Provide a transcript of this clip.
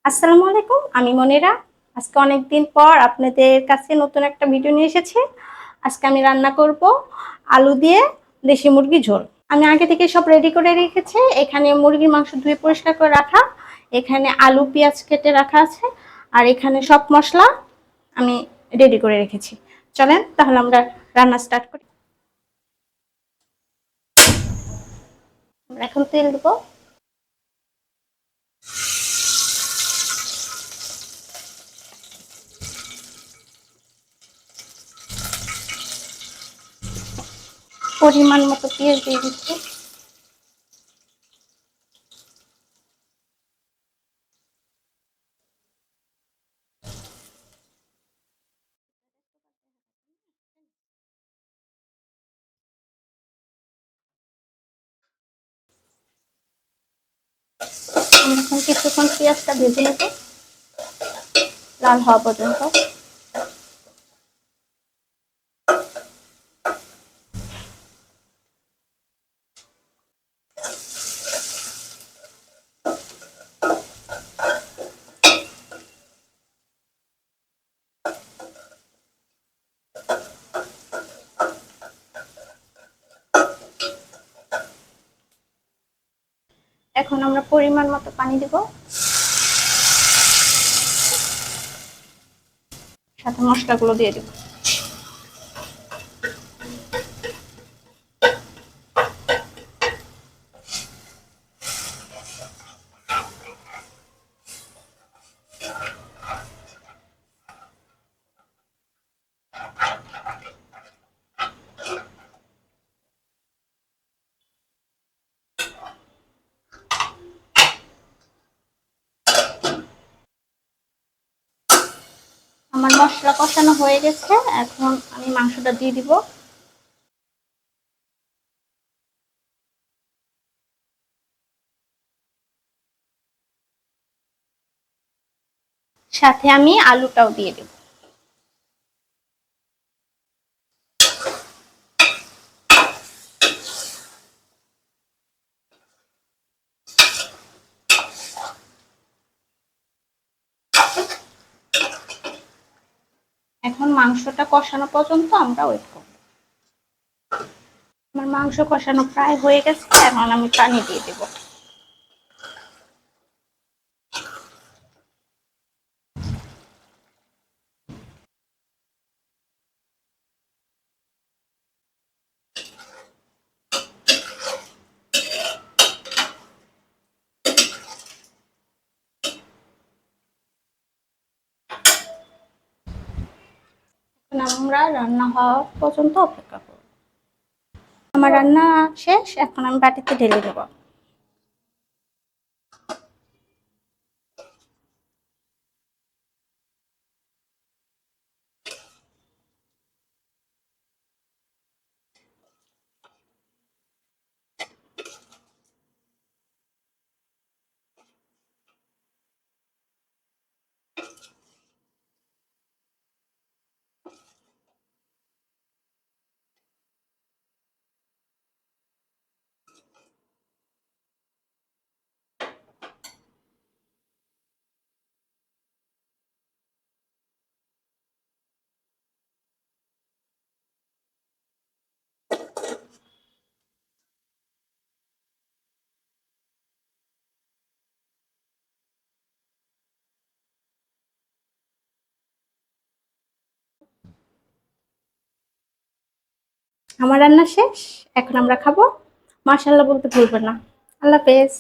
আসসালামু আলাইকুম, আমি মনিরা। আজকে অনেকদিন পর আপনাদের কাছে নতুন একটা ভিডিও নিয়ে এসেছি। আজকে আমি রান্না করব আলু দিয়ে দেশি মুরগি ঝোল। আমি আগে থেকে সব রেডি করে রেখেছি। এখানে মুরগির মাংস ধুয়ে পরিষ্কার করে রাখা, এখানে আলু পেঁয়াজ কেটে রাখা আছে, আর এখানে সব মশলা আমি রেডি করে রেখেছি। চলেন তাহলে আমরা রান্না স্টার্ট করি। আমরা এখন তেল দেবো। পরিমাণ মতো পেঁয়াজ দিয়ে দিচ্ছি। আমরা এখন কিছুক্ষণ পেঁয়াজটা ভেজে নেব লাল হওয়া পর্যন্ত। এখন আমরা পরিমাণ মতো পানি দেব, সাথে মশলাগুলো দিয়ে দেব। আমার মশলা কষানো হয়ে গেছে, এখন আমি মাংসটা দিয়ে দিব। সাথে আমি আলুটাও দিয়ে দেব। এখন মাংসটা কষানো পর্যন্ত আমরা ওয়েট করব। আমার মাংস কষানো প্রায় হয়ে গেছে, এখন আমি পানি দিয়ে দেব। এখন আমরা রান্না হওয়া পর্যন্ত অপেক্ষা করব। আমার রান্না শেষ, এখন আমি বাটিতে ঢেলে দেব। আমার রান্না শেষ, এখন আমরা খাবো। মাশাআল্লাহ বলতে ভুলবেন না। আল্লাহ হাফেজ।